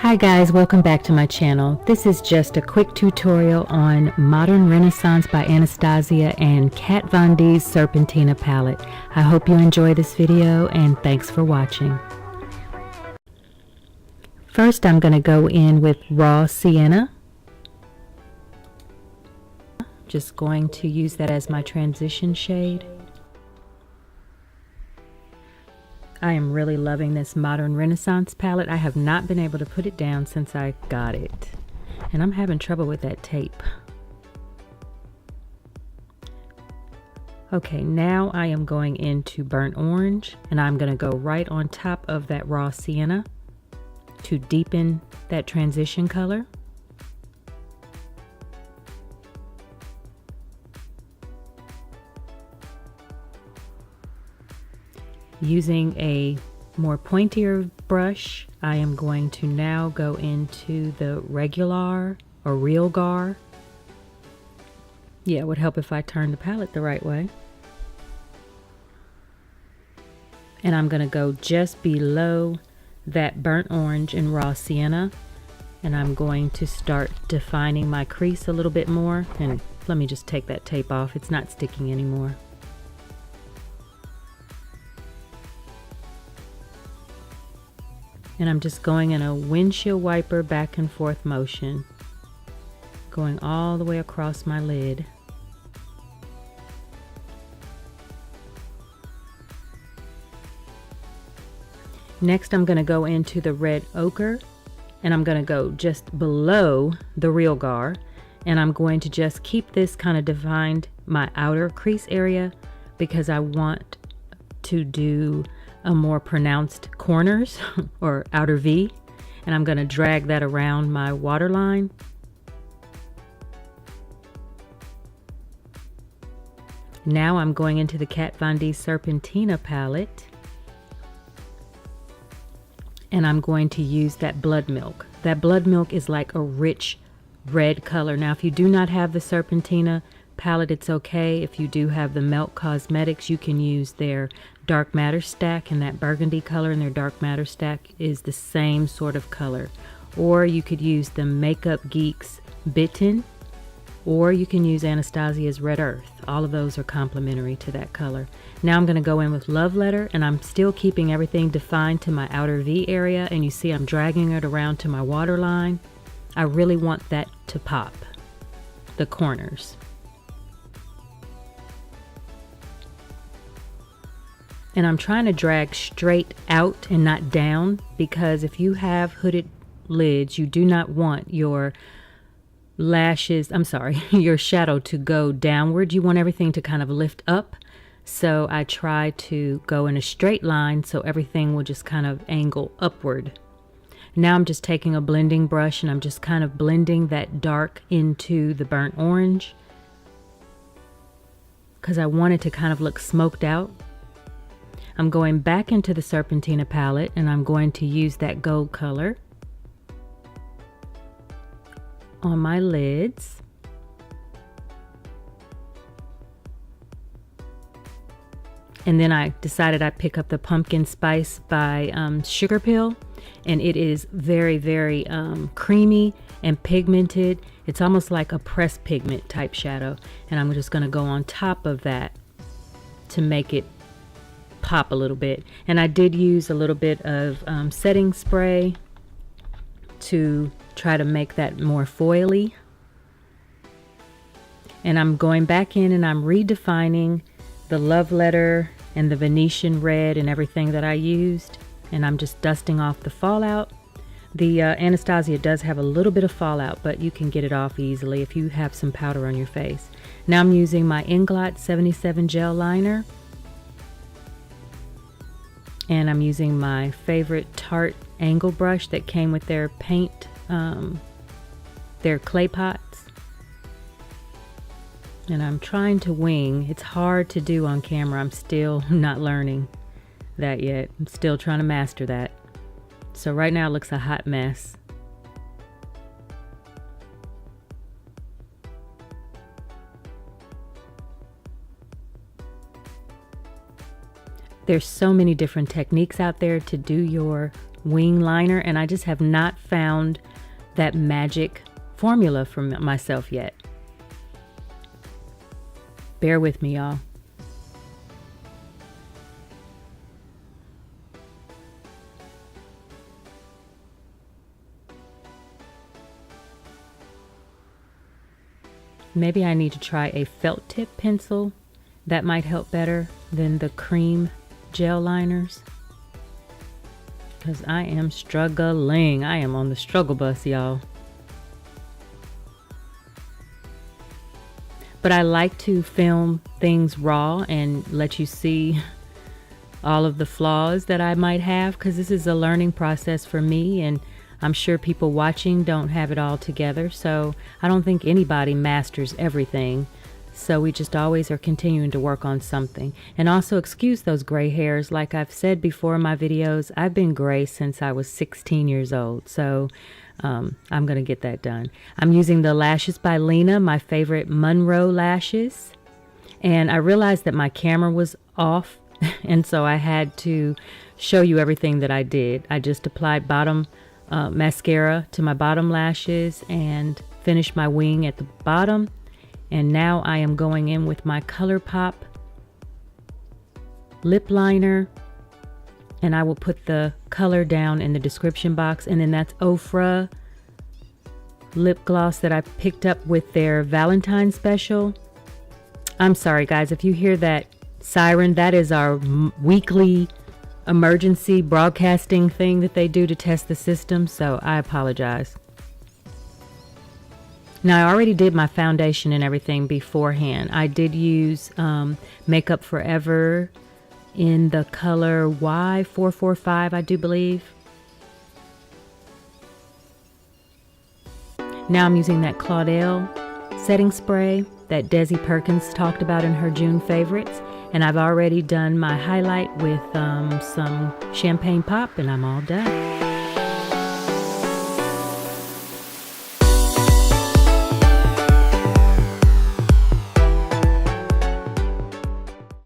Hi guys, welcome back to my channel. This is just a quick tutorial on Modern Renaissance by Anastasia and Kat Von D's Serpentina Palette. I hope you enjoy this video and thanks for watching. First I'm going to go in with Raw Sienna. Just going to use that as my transition shade. I am really loving this Modern Renaissance palette. I have not been able to put it down since I got it. And I'm having trouble with that tape. Okay, now I am going into Burnt Orange and I'm going to go right on top of that Raw Sienna to deepen that transition color. Using a more pointier brush, I am going to now go into the Regular or Real Gar. Yeah, it would help if I turned the palette the right way. And I'm going to go just below that Burnt Orange and Raw Sienna. And I'm going to start defining my crease a little bit more. And let me just take that tape off. It's not sticking anymore. And I'm just going in a windshield wiper back and forth motion, going all the way across my lid. Next I'm going to go into the Red Ochre and I'm going to go just below the Real Gar, and I'm going to just keep this kind of defined my outer crease area because I want to do a more pronounced corners or outer V, and I'm going to drag that around my waterline. Now I'm going into the Kat Von D Serpentina palette and I'm going to use that Blood Milk. That Blood Milk is like a rich red color. Now if you do not have the Serpentina palette, it's okay. If you do have the Melt Cosmetics, you can use their Dark Matter stack, and that burgundy color in their Dark Matter stack is the same sort of color. Or you could use the Makeup Geeks Bitten, or you can use Anastasia's Red Earth. All of those are complementary to that color. Now I'm going to go in with Love Letter, and I'm still keeping everything defined to my outer V area, and you see I'm dragging it around to my waterline. I really want that to pop, the corners. And I'm trying to drag straight out and not down, because if you have hooded lids, you do not want your lashes, your shadow to go downward. You want everything to kind of lift up. So I try to go in a straight line so everything will just kind of angle upward. Now I'm just taking a blending brush and I'm just kind of blending that dark into the burnt orange because I want it to kind of look smoked out. I'm going back into the Serpentina palette and I'm going to use that gold color on my lids. And then I decided I'd pick up the Pumpkin Spice by Sugar Pill, and it is very, very creamy and pigmented. It's almost like a pressed pigment type shadow, and I'm just going to go on top of that to make it pop a little bit. And I did use a little bit of setting spray to try to make that more foily. And I'm going back in and I'm redefining the Love Letter and the Venetian red and everything that I used, and I'm just dusting off the fallout. The Anastasia does have a little bit of fallout, but you can get it off easily if you have some powder on your face. Now I'm using my Inglot 77 gel liner, and I'm using my favorite Tarte angle brush that came with their paint, their clay pots. And I'm trying to wing. It's hard to do on camera. I'm still not learning that yet. I'm still trying to master that. So right now it looks a hot mess. There's so many different techniques out there to do your wing liner, and I just have not found that magic formula for myself yet. Bear with me, y'all. Maybe I need to try a felt tip pencil. That might help better than the cream gel liners. Because I am struggling. I am on the struggle bus, y'all. But I like to film things raw and let you see all of the flaws that I might have, because this is a learning process for me, and I'm sure people watching don't have it all together. So I don't think anybody masters everything. So we just always are continuing to work on something. And also excuse those gray hairs. Like I've said before in my videos, I've been gray since I was 16 years old. So I'm going to get that done. I'm using the lashes by Lena, my favorite Monroe lashes. And I realized that my camera was off. And so I had to show you everything that I did. I just applied bottom mascara to my bottom lashes and finished my wing at the bottom. And now I am going in with my Colourpop lip liner, and I will put the color down in the description box. And then that's Ofra lip gloss that I picked up with their Valentine's special. I'm sorry guys, if you hear that siren, that is our weekly emergency broadcasting thing that they do to test the system, so I apologize. Now, I already did my foundation and everything beforehand. I did use Makeup Forever in the color Y445, I do believe. Now I'm using that Caudalie setting spray that Desi Perkins talked about in her June favorites. And I've already done my highlight with some champagne pop, and I'm all done.